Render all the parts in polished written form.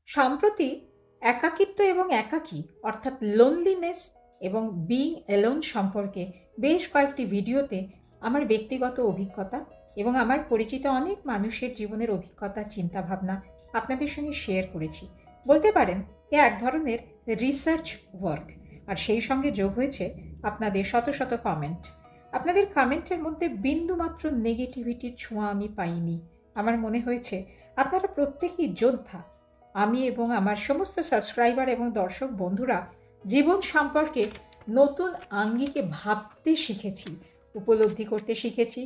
সম্প্রতি একাকিত্ব এবং একাকী অর্থাৎ লোনলিনেস এবং বিইং অ্যালোন সম্পর্কে বেশ কয়েকটি ভিডিওতে আমার ব্যক্তিগত অভিজ্ঞতা এবং আমার পরিচিত অনেক মানুষের জীবনের অভিজ্ঞতা চিন্তাভাবনা আপনাদের সঙ্গে শেয়ার করেছি। বলতে পারেন এ এক ধরনের রিসার্চ ওয়ার্ক, আর সেই সঙ্গে যোগ হয়েছে আপনাদের শত শত কমেন্ট। আপনাদের কমেন্টের মধ্যে বিন্দুমাত্র নেগেটিভিটির ছোঁয়া আমি পাইনি। আমার মনে হয়েছে আপনারা প্রত্যেকেই যোদ্ধা। আমি এবং আমার সমস্ত সাবস্ক্রাইবার এবং দর্শক বন্ধুরা জীবন সম্পর্কে নতুন আঙ্গিকে ভাবতে শিখেছি, উপলব্ধি করতে শিখেছি।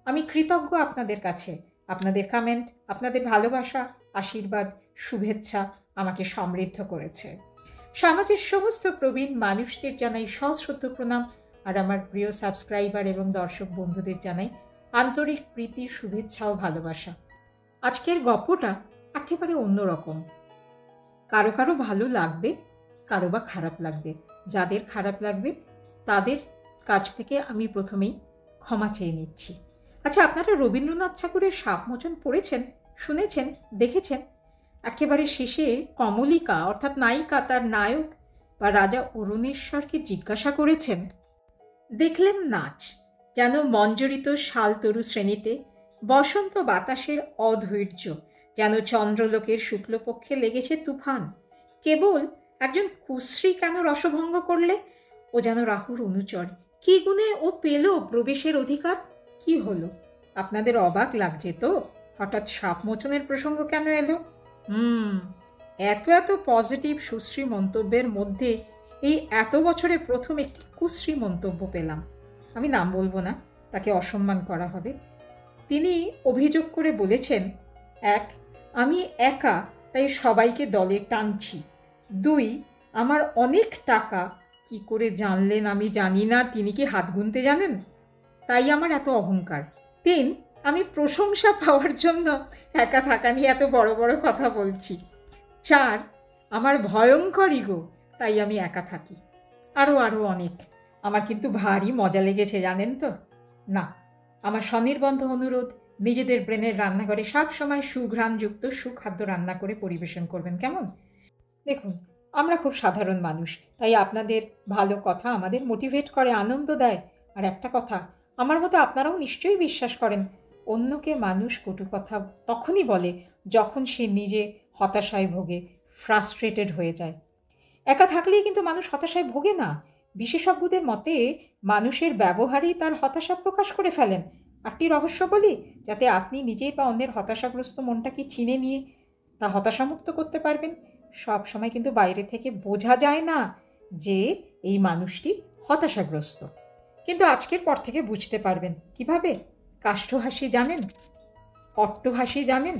আমি কৃতজ্ঞ আপনাদের কাছে। আপনাদের কমেন্ট, আপনাদের ভালোবাসা, আশীর্বাদ, শুভেচ্ছা আমাকে সমৃদ্ধ করেছে। সমাজের সমস্ত প্রবীণ মানুষদের জানাই সশ্রদ্ধ প্রণাম, আর আমার প্রিয় সাবস্ক্রাইবার এবং দর্শক বন্ধুদের জানাই আন্তরিক প্রীতি, শুভেচ্ছা ও ভালোবাসা। আজকের গল্পটা একেবারে অন্যরকম। কারো কারো ভালো লাগবে, কারো বা খারাপ লাগবে। যাদের খারাপ লাগবে তাদের কাছ থেকে আমি প্রথমেই ক্ষমা চেয়ে নিচ্ছি। আচ্ছা, আপনারা রবীন্দ্রনাথ ঠাকুরের সাপমোচন পড়েছেন, শুনেছেন, দেখেছেন? একেবারে শেষে কমলিকা অর্থাৎ নায়িকা তার নায়ক বা রাজা অরুণেশ্বরকে জিজ্ঞাসা করেছেন, দেখলেম নাচ যেন মঞ্জরিত শালতরু শ্রেণীতে, বসন্ত বাতাসের অধৈর্য যেন চন্দ্রলোকের শুক্লপক্ষে লেগেছে তুফান। কেবল একজন কুশ্রী কেন রসভঙ্গ করলে? ও যেন রাহুর অনুচর। কি গুণে ও পেল প্রবেশের অধিকার? কি হলো? আপনাদের অবাক লাগছে তো হঠাৎ সাপমোচনের প্রসঙ্গ কেন এলো? এত এত পজিটিভ সুশ্রী মন্তব্যের মধ্যে এই এত বছরে প্রথম একটি কুশ্রী মন্তব্য পেলাম। আমি নাম বলবো না, তাকে অসম্মান করা হবে। তিনি অভিযোগ করে বলেছেন, 1, আমি একা তাই সবাইকে দলে টানছি। 2, আমার অনেক টাকা। কি করে জানলেন আমি জানি না, তিনি কি হাত গুনতে জানেন? তাই আমার এত অহংকার। 3, আমি প্রশংসা পাওয়ার জন্য একা থাকা নিয়ে এত বড় বড় কথা বলছি। 4, আমার ভয়ঙ্কর ইগো, তাই আমি একা থাকি। আরও অনেক। আমার কিন্তু ভারী মজা লেগেছে, জানেন তো? না, আমার স্বনির্বন্ধ অনুরোধ, নিজেদের ব্রেনের রান্নাঘরে সব সময় সুঘ্রাণযুক্ত সুখাদ্য রান্না করে পরিবেশন করবেন, কেমন? দেখুন, আমরা খুব সাধারণ মানুষ, তাই আপনাদের ভালো কথা আমাদের মোটিভেট করে, আনন্দ দেয়। আর একটা কথা, আমার মতো আপনারাও নিশ্চয়ই বিশ্বাস করেন, অন্যকে মানুষ কটু কথা তখনই বলে যখন সে নিজে হতাশায় ভোগে, ফ্রাস্ট্রেটেড হয়ে যায়। একা থাকলেই কিন্তু মানুষ হতাশায় ভোগে না। বিশেষজ্ঞদের মতে মানুষের ব্যবহারেই তার হতাশা প্রকাশ করে ফেলেন। একটি রহস্য বলি, যাতে আপনি নিজেই বা অন্যের হতাশাগ্রস্ত মনটাকে চিনে নিয়ে তা হতাশামুক্ত করতে পারবেন। সব সময় কিন্তু বাইরে থেকে বোঝা যায় না যে এই মানুষটি হতাশাগ্রস্ত, কিন্তু আজকের পর থেকে বুঝতে পারবেন। কিভাবে? কাষ্ঠহাসি জানেন? অট্টহাসি জানেন?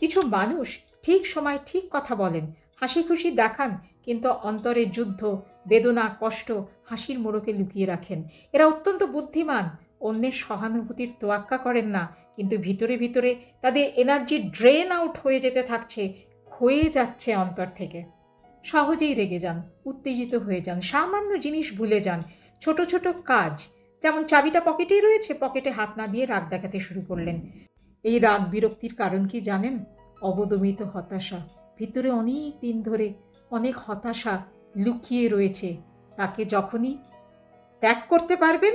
কিছু মানুষ ঠিক সময় ঠিক কথা বলেন, হাসি খুশি দেখান, কিন্তু অন্তরে যুদ্ধ, বেদনা, কষ্ট হাসির মোড়কে লুকিয়ে রাখেন। এরা অত্যন্ত বুদ্ধিমান, অন্যের সহানুভূতির তোয়াক্কা করেন না, কিন্তু ভিতরে ভিতরে তাদের এনার্জি ড্রেন আউট হয়ে যেতে থাকছে, ক্ষয়ে যাচ্ছে অন্তর থেকে। সহজেই রেগে যান, উত্তেজিত হয়ে যান, সামান্য জিনিস ভুলে যান। ছোট ছোট কাজ, যেমন চাবিটা পকেটেই রয়েছে, পকেটে হাত না দিয়ে রাগ দেখাতে শুরু করলেন। এই রাগ বিরক্তির কারণ কি জানেন? অবদমিত হতাশা। ভিতরে অনেক দিন ধরে অনেক হতাশা লুকিয়ে রয়েছে। তাকে যখনই ত্যাগ করতে পারবেন,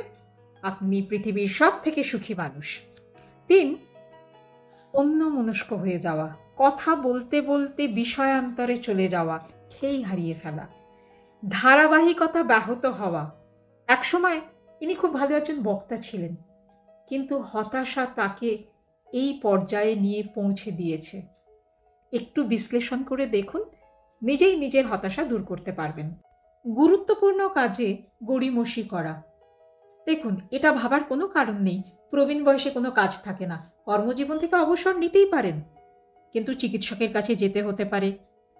আপনি পৃথিবীর সব থেকে সুখী মানুষ। 3, অন্যমনস্ক হয়ে যাওয়া, কথা বলতে বলতে বিষয়ান্তরে চলে যাওয়া, খেই হারিয়ে ফেলা, ধারাবাহিকতা ব্যাহত হওয়া। একসময় ইনি খুব ভালো একজন বক্তা ছিলেন, কিন্তু হতাশা তাকে এই পর্যায়ে নিয়ে পৌঁছে দিয়েছে। একটু বিশ্লেষণ করে দেখুন, নিজেই নিজের হতাশা দূর করতে পারবেন। গুরুত্বপূর্ণ কাজে গড়িমসি করা। দেখুন, এটা ভাবার কোনো কারণ নেই প্রবীণ বয়সে কোনো কাজ থাকে না, কর্মজীবন থেকে অবসর নিতেই পারেন, কিন্তু চিকিৎসকের কাছে যেতে হতে পারে,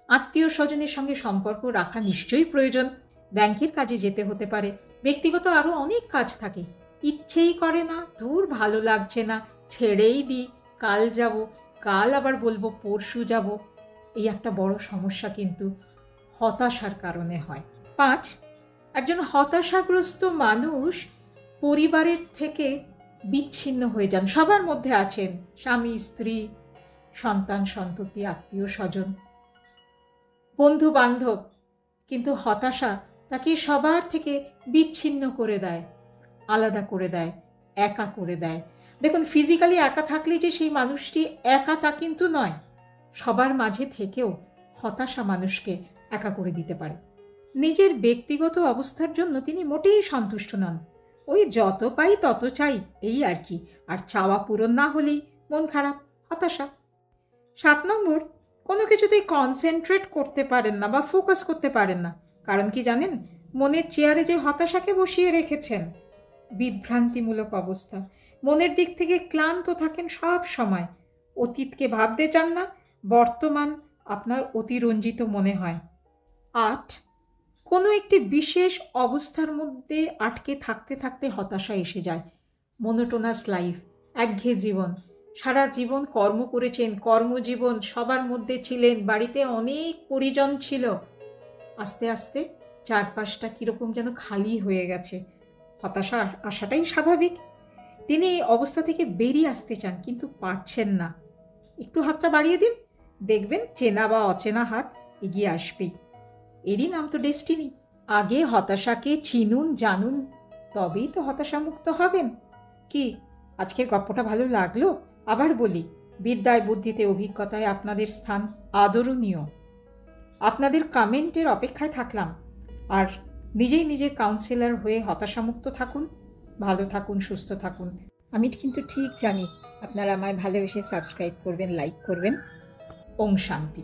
আত্মীয় স্বজনের সঙ্গে সম্পর্ক রাখা নিশ্চয়ই প্রয়োজন, ব্যাংকের কাজে যেতে হতে পারে, ব্যক্তিগত আরও অনেক কাজ থাকে। ইচ্ছেই করে না, ধুর ভালো লাগছে না, ছেড়েই দিই, কাল যাব, কাল আবার বলবো পরশু যাব। এই একটা বড় সমস্যা কিন্তু হতাশার কারণে হয়। 5, একজন হতাশাগ্রস্ত মানুষ পরিবারের থেকে বিচ্ছিন্ন হয়ে যান। সবার মধ্যে আছেন স্বামী, স্ত্রী, সন্তান, সন্ততি, আত্মীয় স্বজন, বন্ধু বান্ধব, কিন্তু হতাশা তাকে সবার থেকে বিচ্ছিন্ন করে দেয়, আলাদা করে দেয়, একা করে দেয়। দেখুন, ফিজিক্যালি একা থাকলে যে সেই মানুষটি একা তা কিন্তু নয়। সবার মাঝে থেকেও হতাশা মানুষকে একা করে দিতে পারে। নিজের ব্যক্তিগত অবস্থার জন্য তিনি মোটেই সন্তুষ্ট নন। ওই যত পাই তত চাই, এই আর কি। আর চাওয়া পূরণ না হলেই মন খারাপ, হতাশা। 7 নম্বর, কোনো কিছুতেই কনসেন্ট্রেট করতে পারেন না বা ফোকাস করতে পারেন না। কারণ কি জানেন? মনের চেয়ারে যে হতাশাকে বসিয়ে রেখেছেন। বিভ্রান্তিমূলক অবস্থা। মনের দিক থেকে ক্লান্ত থাকেন সব সময়। অতীতকে ভাবতে চান না, বর্তমান আপনার অতিরঞ্জিত মনে হয়। 8, কোনো একটি বিশেষ অবস্থার মধ্যে আটকে থাকতে থাকতে হতাশা এসে যায়। মোনোটোনাস লাইফ, একঘেয়ে জীবন। সারা জীবন কর্ম করেছেন, কর্মজীবন, সবার মধ্যে ছিলেন, বাড়িতে অনেক পরিজন ছিল। আস্তে আস্তে চারপাশটা কীরকম যেন খালি হয়ে গেছে। হতাশা আসাটাই স্বাভাবিক। তিনি এই অবস্থা থেকে বেরিয়ে আসতে চান, কিন্তু পারছেন না। একটু হাতটা বাড়িয়ে দিন, দেখবেন চেনা বা অচেনা হাত এগিয়ে আসবেই। এরই নাম তো ডেস্টিনি। আগে হতাশাকে চিনুন, জানুন, তবেই তো হতাশামুক্ত হবেন। কি আজকের গল্পটা ভালো লাগলো? আবার বলি, বিদ্যায় বুদ্ধিতে অভিজ্ঞতায় আপনাদের স্থান আদরণীয়। আপনাদের কমেন্টের অপেক্ষায় থাকলাম। আর নিজেই নিজের কাউন্সিলর হয়ে হতাশামুক্ত থাকুন, ভালো থাকুন, সুস্থ থাকুন। আমি কিন্তু ঠিক জানি আপনারা আমায় ভালোবেসে সাবস্ক্রাইব করবেন, লাইক করবেন। ওম শান্তি।